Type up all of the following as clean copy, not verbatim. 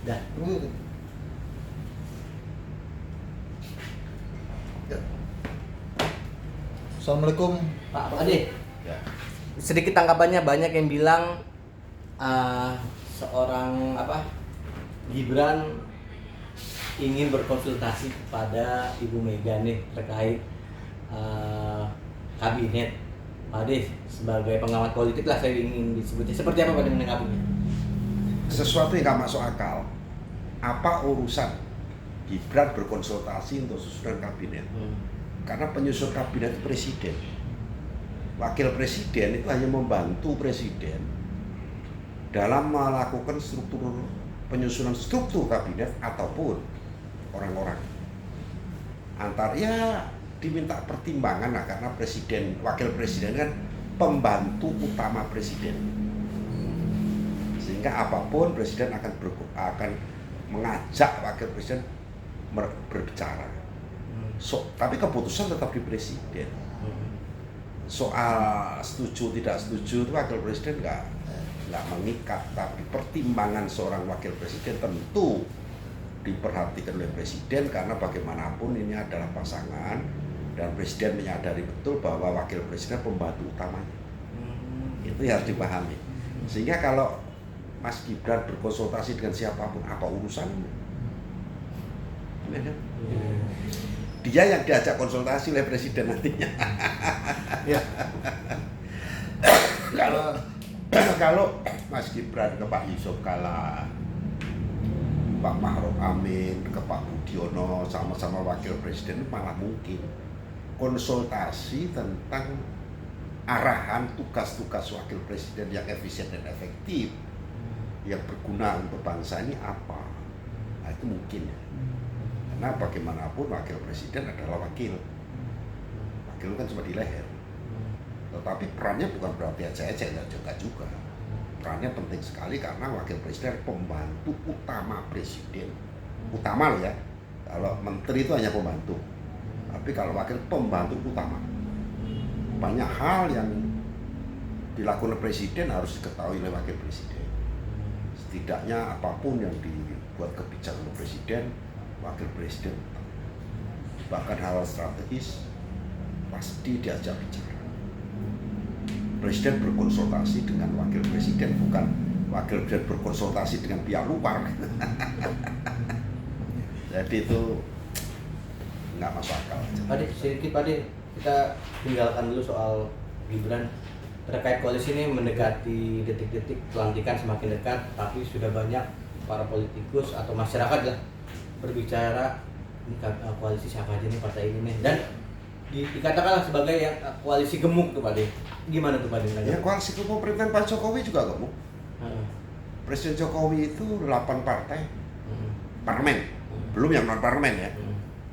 Dah. Ya. Assalamualaikum Pak Ade. ya. Sedikit tanggapannya, banyak yang bilang seorang Gibran ingin berkonsultasi kepada Ibu Mega nih terkait kabinet. Pak Ade sebagai pengamat politik lah saya ingin disebutnya. Seperti apa Pak Ade menanggapinya? Sesuatu yang gak masuk akal. Apa urusan Gibran berkonsultasi untuk susunan kabinet? Karena penyusun kabinet itu presiden. Wakil presiden itu hanya membantu presiden dalam melakukan penyusunan struktur kabinet ataupun orang-orang. Ya diminta pertimbangan lah, karena presiden, wakil presiden kan pembantu utama presiden. Sehingga apapun presiden akan mengajak wakil presiden berbicara. Tapi keputusan tetap di presiden. Soal setuju tidak setuju itu wakil presiden nggak mengikat, tapi pertimbangan seorang wakil presiden tentu diperhatikan oleh presiden, karena bagaimanapun ini adalah pasangan dan presiden menyadari betul bahwa wakil presiden pembantu utamanya. Itu harus dipahami. Sehingga kalau Mas Gibran berkonsultasi dengan siapapun, apa urusannya? Dia yang diajak konsultasi oleh presiden nantinya. Ya. Kalau Mas Gibran ke Pak Yusuf Kalla, Pak Ma'ruf Amin, ke Pak Budiono, sama-sama wakil presiden, malah mungkin konsultasi tentang arahan tugas-tugas wakil presiden yang efisien dan efektif, yang berguna untuk bangsa ini apa. Nah, itu mungkin ya. Karena bagaimanapun wakil presiden adalah wakil. Wakil kan cuma di leher. Tetapi perannya bukan berarti aja juga. Perannya penting sekali karena wakil presiden pembantu utama presiden. Utama loh ya. Kalau menteri itu hanya pembantu. Tapi kalau wakil pembantu utama. Banyak hal yang dilakukan presiden harus diketahui oleh wakil presiden. Setidaknya apapun yang dibuat kebijakan oleh presiden, wakil presiden, bahkan hal strategis pasti diajak bicara. Presiden berkonsultasi dengan wakil presiden, bukan wakil presiden berkonsultasi dengan pihak luar. Jadi itu nggak masuk akal. Pak Ade, sedikit Pak Ade, kita tinggalkan dulu soal Gibran. Terkait koalisi ini mendekati detik-detik pelantikan semakin dekat, tapi sudah banyak para politikus atau masyarakat lah berbicara ini koalisi siapa aja nih partai ini nih, dan dikatakanlah sebagai yang koalisi gemuk tuh Pak De. Gimana tuh Pak De? Ya, koalisi pemerintahan Pak Jokowi juga gemuk. Presiden Jokowi itu 8 partai parlemen, belum yang non parlemen ya.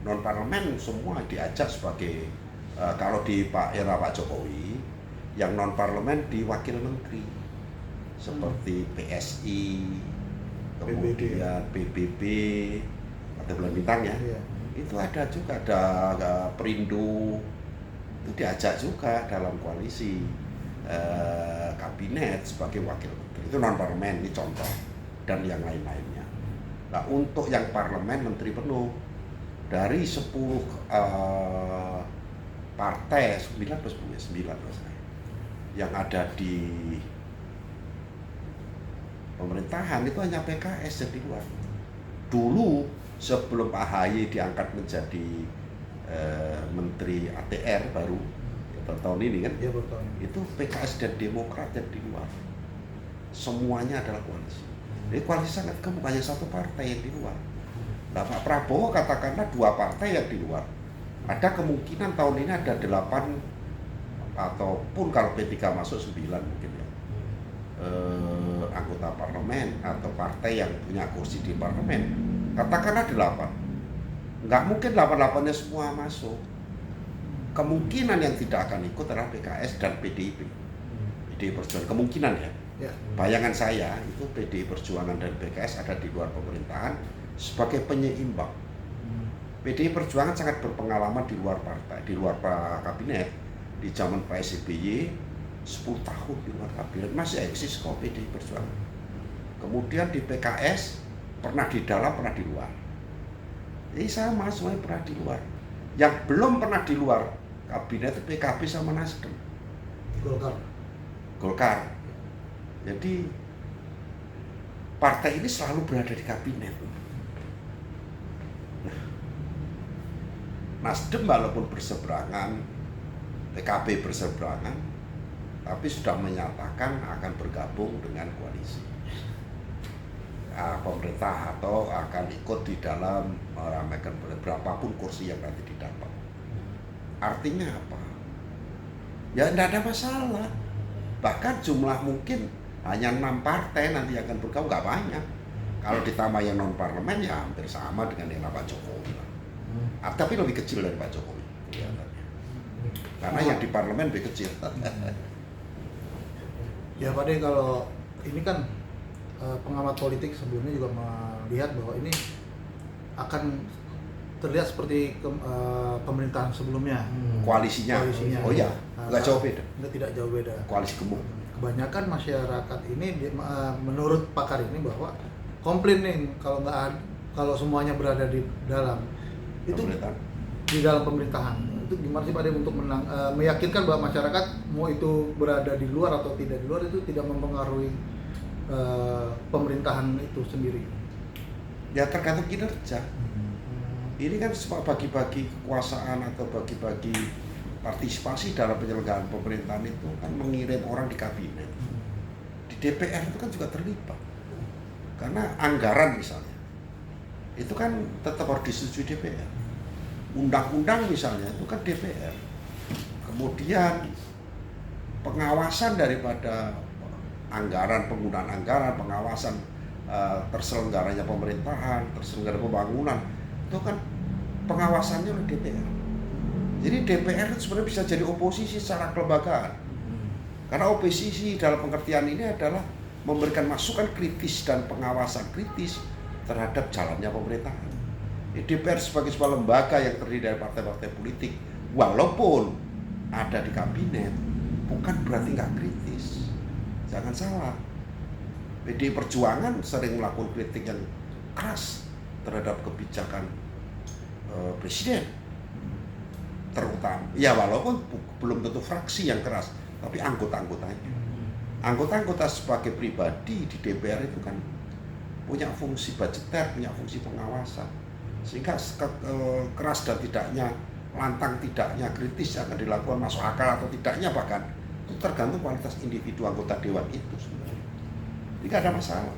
Non parlemen semua diajak sebagai kalau di era Pak Jokowi, yang non parlemen di wakil menteri seperti PSI, kemudian PBB, Partai Bulan Bintang ya. Iya. Itu ada juga, ada Perindo, itu diajak juga dalam koalisi kabinet sebagai wakil menteri. Itu non parlemen, ini contoh, dan yang lain-lainnya. Nah, untuk yang parlemen menteri penuh dari 10 partai, 9 yang ada di pemerintahan itu hanya PKS yang di luar. Dulu sebelum Pak AHY diangkat menjadi Menteri ATR baru tahun ini kan, ya, itu PKS dan Demokrat yang di luar. Semuanya adalah koalisi. Jadi koalisi sangat gemuk, hanya satu partai yang di luar. Nah, Pak Prabowo katakanlah 2 partai yang di luar. Ada kemungkinan tahun ini ada 8 ataupun kalau P3 masuk 9 mungkin ya. Anggota parlemen atau partai yang punya kursi di parlemen. Katakanlah 8. Nggak mungkin 8-8-nya semua masuk. Kemungkinan yang tidak akan ikut adalah PKS dan PDIP. PDI Perjuangan, kemungkinan ya. Bayangan saya itu PDI Perjuangan dan PKS ada di luar pemerintahan sebagai penyeimbang. PDI Perjuangan sangat berpengalaman di luar partai, di luar kabinet. Di zaman Pak SBY 10 tahun di luar kabinet masih eksis kok PDI Perjuangan. Kemudian di PKS pernah di dalam, pernah di luar. Ini sama, semuanya pernah di luar. Yang belum pernah di luar kabinet itu PKB sama Nasdem. Golkar. Jadi partai ini selalu berada di kabinet. Nah, Nasdem walaupun berseberangan, PKB berseberangan, tapi sudah menyatakan akan bergabung dengan koalisi pemerintah atau akan ikut di dalam meramaikan berapapun kursi yang nanti didapat. Artinya apa? Ya tidak ada masalah. Bahkan jumlah mungkin hanya 6 partai nanti akan bergabung, nggak banyak. Kalau ditambah yang non parlemen ya hampir sama dengan yang Pak Jokowi lah. Tapi lebih kecil dari Pak Jokowi kelihatannya. Karena yang di parlemen lebih kecil. Ya Pak De, kalau ini kan pengamat politik sebelumnya juga melihat bahwa ini akan terlihat seperti pemerintahan sebelumnya. Koalisinya. Oh iya, nggak jauh beda. Tidak jauh beda. Koalisi gemuk. Kebanyakan masyarakat ini menurut pakar ini bahwa komplain nih kalau semuanya berada di dalam itu di dalam pemerintahan. Itu gimana sih Pak De untuk meyakinkan bahwa masyarakat mau itu berada di luar atau tidak di luar itu tidak mempengaruhi pemerintahan itu sendiri? Ya tergantung kinerja. Ini kan bagi-bagi kekuasaan atau bagi-bagi partisipasi dalam penyelenggaraan pemerintahan itu kan mengirim orang di kabinet. Di DPR itu kan juga terlibat. Karena anggaran misalnya, itu kan tetap harus disetujui DPR. Undang-undang misalnya itu kan DPR. Kemudian pengawasan daripada anggaran, penggunaan anggaran, pengawasan terselenggaranya pemerintahan, terselenggara pembangunan, itu kan pengawasannya oleh DPR. Jadi DPR itu sebenarnya bisa jadi oposisi secara kelembagaan. Karena oposisi dalam pengertian ini adalah memberikan masukan kritis dan pengawasan kritis terhadap jalannya pemerintahan. DPR sebagai sebuah lembaga yang terdiri dari partai-partai politik, walaupun ada di kabinet, bukan berarti nggak kritis. Jangan salah. PDI Perjuangan sering melakukan kritik yang keras terhadap kebijakan presiden, terutama. Ya walaupun belum tentu fraksi yang keras, tapi anggota-anggotanya. Anggota-anggota sebagai pribadi di DPR itu kan punya fungsi budgeter, punya fungsi pengawasan. Sehingga keras dan tidaknya, lantang tidaknya, kritis yang akan dilakukan masuk akal atau tidaknya bahkan itu tergantung kualitas individu anggota dewan itu sebenarnya. Jadi tidak ada masalah.